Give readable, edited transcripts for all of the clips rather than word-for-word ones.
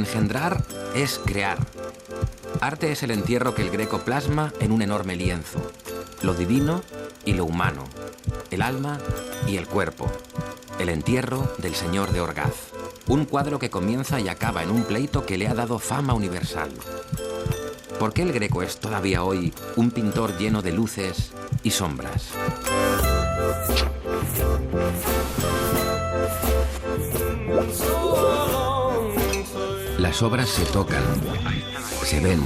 Engendrar es crear. Arte es el entierro que el Greco plasma en un enorme lienzo. Lo divino y lo humano. El alma y el cuerpo. El entierro del Señor de Orgaz. Un cuadro que comienza y acaba en un pleito que le ha dado fama universal. ¿Por qué el Greco es todavía hoy un pintor lleno de luces y sombras? Las obras se tocan, se ven,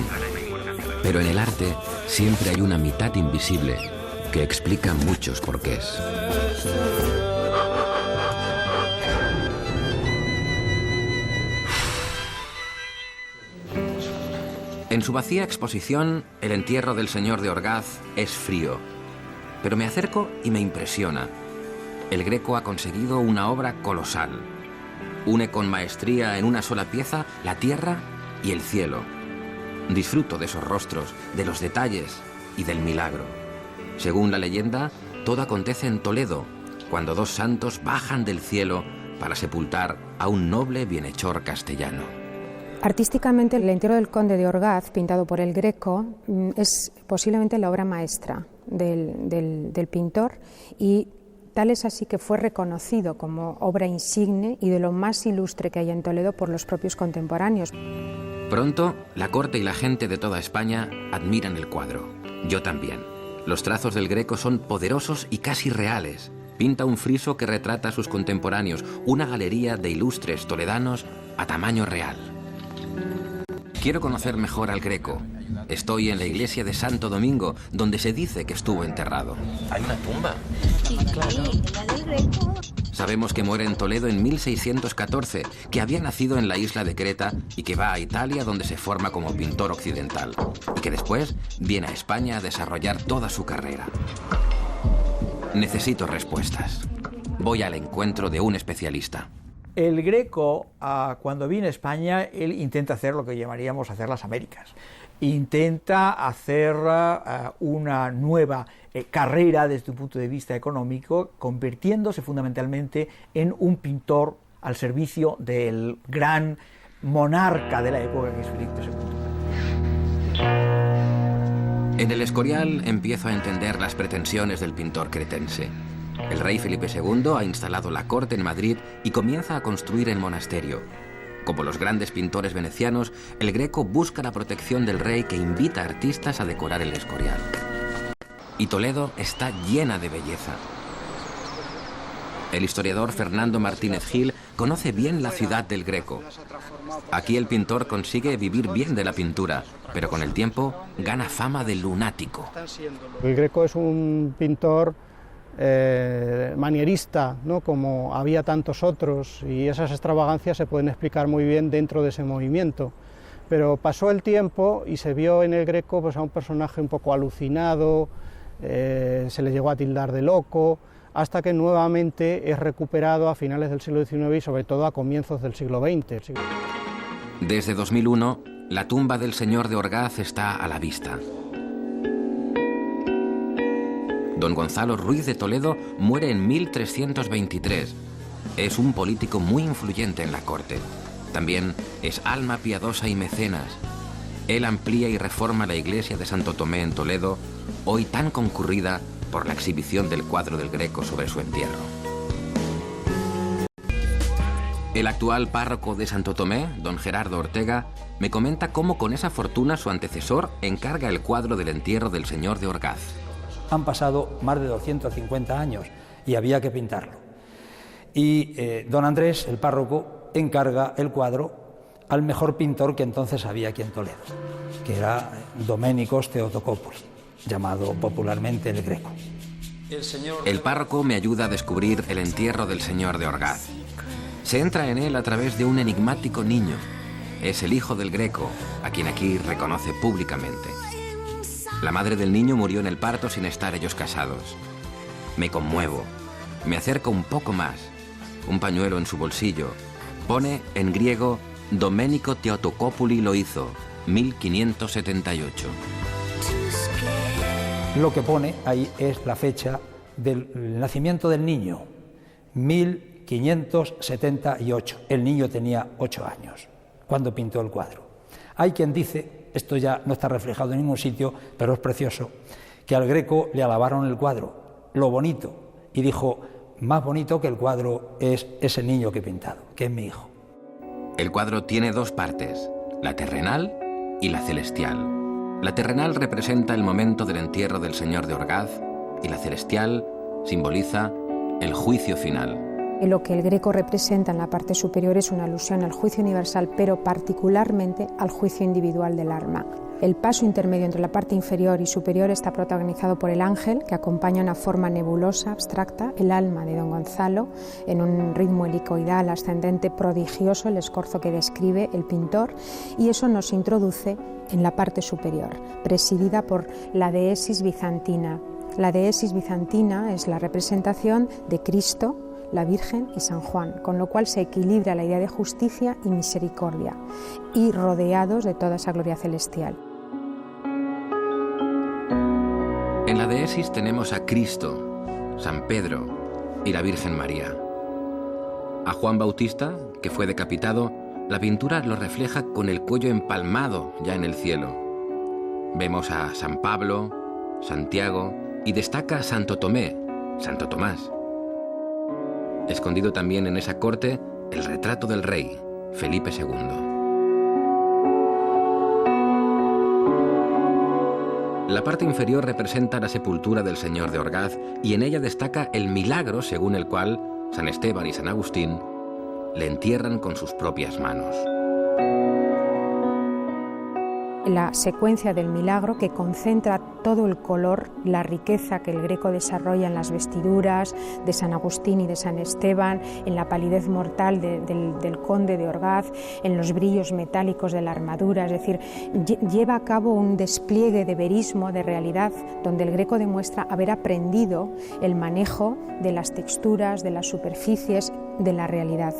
pero en el arte siempre hay una mitad invisible que explica muchos porqués. En su vacía exposición, el entierro del Señor de Orgaz es frío, pero me acerco y me impresiona. El Greco ha conseguido una obra colosal. Une con maestría en una sola pieza la tierra y el cielo. Disfruto de esos rostros, de los detalles y del milagro. Según la leyenda, todo acontece en Toledo, cuando dos santos bajan del cielo para sepultar a un noble bienhechor castellano. Artísticamente, el entierro del conde de Orgaz, pintado por el Greco, es posiblemente la obra maestra del pintor, y tal es así que fue reconocido como obra insigne y de lo más ilustre que hay en Toledo por los propios contemporáneos. Pronto, la corte y la gente de toda España admiran el cuadro. Yo también. Los trazos del Greco son poderosos y casi reales. Pinta un friso que retrata a sus contemporáneos, una galería de ilustres toledanos a tamaño real. Quiero conocer mejor al Greco. Estoy en la iglesia de Santo Domingo, donde se dice que estuvo enterrado. ¿Hay una tumba? Sí, claro. La del Greco. Sabemos que muere en Toledo en 1614, que había nacido en la isla de Creta y que va a Italia, donde se forma como pintor occidental, y que después viene a España a desarrollar toda su carrera. Necesito respuestas. Voy al encuentro de un especialista. El Greco, cuando viene a España, él intenta hacer lo que llamaríamos hacer las Américas. Intenta hacer una nueva carrera desde un punto de vista económico, convirtiéndose fundamentalmente en un pintor al servicio del gran monarca de la época, que es Felipe II. En el Escorial empiezo a entender las pretensiones del pintor cretense. El rey Felipe II ha instalado la corte en Madrid y comienza a construir el monasterio. Como los grandes pintores venecianos, el Greco busca la protección del rey, que invita a artistas a decorar el Escorial. Y Toledo está llena de belleza. El historiador Fernando Martínez Gil conoce bien la ciudad del Greco. Aquí el pintor consigue vivir bien de la pintura, pero con el tiempo gana fama de lunático. El Greco es un pintor manierista, ¿no? Como había tantos otros, y esas extravagancias se pueden explicar muy bien dentro de ese movimiento. Pero pasó el tiempo y se vio en el Greco pues, a un personaje un poco alucinado, se le llegó a tildar de loco, hasta que nuevamente es recuperado a finales del siglo XIX y sobre todo a comienzos del siglo XX. Desde 2001, la tumba del Señor de Orgaz está a la vista. Don Gonzalo Ruiz de Toledo muere en 1323. Es un político muy influyente en la corte. También es alma piadosa y mecenas. Él amplía y reforma la iglesia de Santo Tomé en Toledo, hoy tan concurrida por la exhibición del cuadro del Greco sobre su entierro. El actual párroco de Santo Tomé, don Gerardo Ortega, me comenta cómo con esa fortuna su antecesor encarga el cuadro del entierro del Señor de Orgaz. Han pasado más de 250 años y había que pintarlo. Y don Andrés, el párroco, encarga el cuadro al mejor pintor que entonces había aquí en Toledo, que era Doménicos Theotokopoulos, llamado popularmente el Greco. El párroco me ayuda a descubrir el entierro del Señor de Orgaz. Se entra en él a través de un enigmático niño. Es el hijo del Greco, a quien aquí reconoce públicamente. La madre del niño murió en el parto sin estar ellos casados. Me conmuevo. Me acerco un poco más. Un pañuelo en su bolsillo. Pone en griego: Domenico Theotokopoulos lo hizo, 1578. Lo que pone ahí es la fecha del nacimiento del niño, 1578. El niño tenía 8 años cuando pintó el cuadro. Hay quien dice, esto ya no está reflejado en ningún sitio, pero es precioso, que al Greco le alabaron el cuadro, lo bonito, y dijo, más bonito que el cuadro es ese niño que he pintado, que es mi hijo. El cuadro tiene dos partes, la terrenal y la celestial. La terrenal representa el momento del entierro del señor de Orgaz y la celestial simboliza el juicio final. Lo que el Greco representa en la parte superior es una alusión al juicio universal, pero particularmente al juicio individual del alma. El paso intermedio entre la parte inferior y superior está protagonizado por el ángel, que acompaña una forma nebulosa, abstracta, el alma de don Gonzalo, en un ritmo helicoidal ascendente prodigioso, el escorzo que describe el pintor, y eso nos introduce en la parte superior, presidida por la deesis bizantina. La deesis bizantina es la representación de Cristo, la Virgen y San Juan, con lo cual se equilibra la idea de justicia y misericordia, y rodeados de toda esa gloria celestial. En la deesis tenemos a Cristo, San Pedro y la Virgen María. A Juan Bautista, que fue decapitado, la pintura lo refleja con el cuello empalmado ya en el cielo. Vemos a San Pablo, Santiago y destaca Santo Tomé, Santo Tomás. Escondido también en esa corte el retrato del rey, Felipe II. La parte inferior representa la sepultura del señor de Orgaz y en ella destaca el milagro según el cual San Esteban y San Agustín le entierran con sus propias manos. La secuencia del milagro que concentra todo el color, la riqueza que el Greco desarrolla en las vestiduras de San Agustín y de San Esteban, en la palidez mortal del conde de Orgaz, en los brillos metálicos de la armadura, es decir, lleva a cabo un despliegue de verismo, de realidad, donde el Greco demuestra haber aprendido el manejo de las texturas, de las superficies, de la realidad.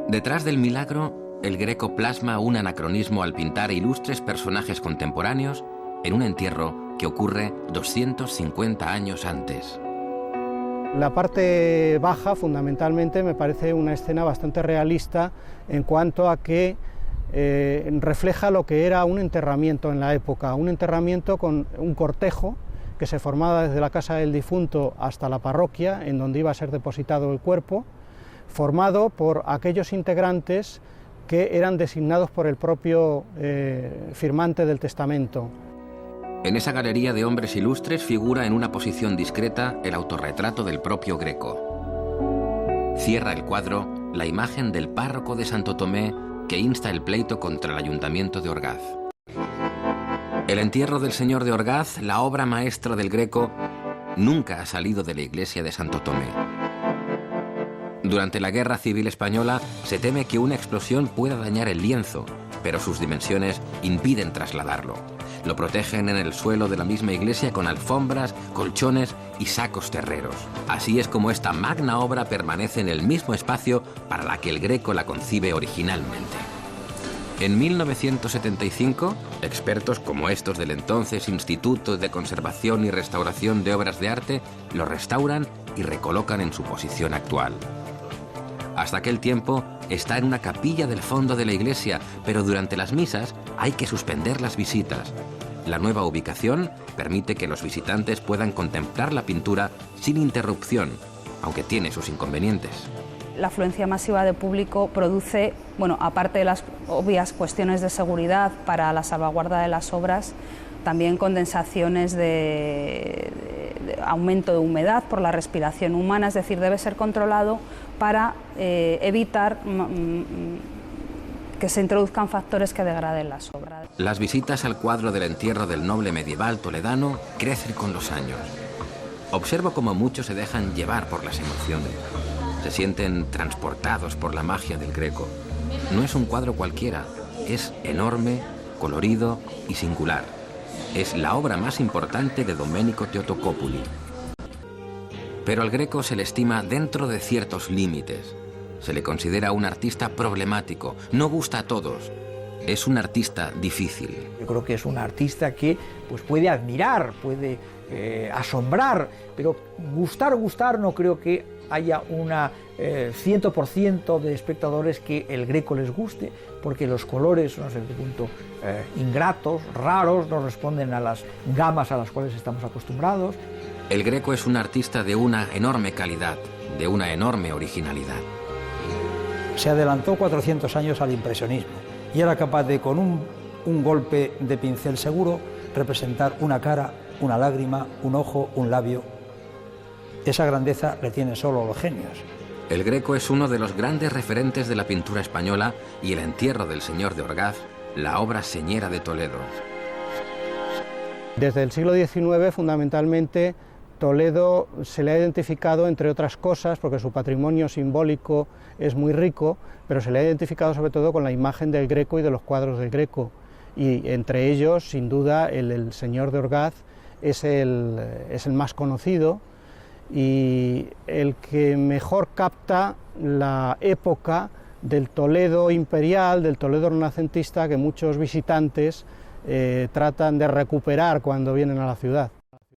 Detrás del milagro, el Greco plasma un anacronismo al pintar ilustres personajes contemporáneos en un entierro que ocurre 250 años antes. La parte baja, fundamentalmente, me parece una escena bastante realista en cuanto a que refleja lo que era un enterramiento en la época, un enterramiento con un cortejo que se formaba desde la casa del difunto hasta la parroquia, en donde iba a ser depositado el cuerpo, formado por aquellos integrantes que eran designados por el propio firmante del testamento. En esa galería de hombres ilustres figura en una posición discreta el autorretrato del propio Greco. Cierra el cuadro la imagen del párroco de Santo Tomé que insta el pleito contra el ayuntamiento de Orgaz. El entierro del señor de Orgaz, la obra maestra del Greco, nunca ha salido de la iglesia de Santo Tomé. Durante la Guerra Civil Española se teme que una explosión pueda dañar el lienzo, pero sus dimensiones impiden trasladarlo. Lo protegen en el suelo de la misma iglesia con alfombras, colchones y sacos terreros. Así es como esta magna obra permanece en el mismo espacio para la que el Greco la concibe originalmente. En 1975, expertos como estos del entonces Instituto de Conservación y Restauración de Obras de Arte lo restauran y recolocan en su posición actual. Hasta aquel tiempo está en una capilla del fondo de la iglesia, pero durante las misas hay que suspender las visitas. La nueva ubicación permite que los visitantes puedan contemplar la pintura sin interrupción, aunque tiene sus inconvenientes. La afluencia masiva de público produce, aparte de las obvias cuestiones de seguridad para la salvaguarda de las obras, también condensaciones de aumento de humedad por la respiración humana, es decir, debe ser controlado para evitar que se introduzcan factores que degraden las obras. Las visitas al cuadro del entierro del noble medieval toledano crecen con los años. Observo cómo muchos se dejan llevar por las emociones. Se sienten transportados por la magia del Greco. No es un cuadro cualquiera, es enorme, colorido y singular. Es la obra más importante de Domenico Teotocópuli. Pero al Greco se le estima dentro de ciertos límites. Se le considera un artista problemático, no gusta a todos. Es un artista difícil. Yo creo que es un artista que puede admirar, puede asombrar, pero gustar no creo que haya una 100% de espectadores que el Greco les guste, porque los colores son a cierto punto ingratos, raros, no responden a las gamas a las cuales estamos acostumbrados. El Greco es un artista de una enorme calidad, de una enorme originalidad. Se adelantó 400 años al impresionismo y era capaz de, con un golpe de pincel seguro, representar una cara, una lágrima, un ojo, un labio. Esa grandeza le tienen solo los genios. El Greco es uno de los grandes referentes de la pintura española y El entierro del señor de Orgaz, la obra señera de Toledo. Desde el siglo XIX, fundamentalmente, Toledo se le ha identificado, entre otras cosas, porque su patrimonio simbólico es muy rico, pero se le ha identificado sobre todo con la imagen del Greco y de los cuadros del Greco. Y entre ellos, sin duda, el señor de Orgaz es el más conocido y el que mejor capta la época del Toledo imperial, del Toledo renacentista, que muchos visitantes tratan de recuperar cuando vienen a la ciudad.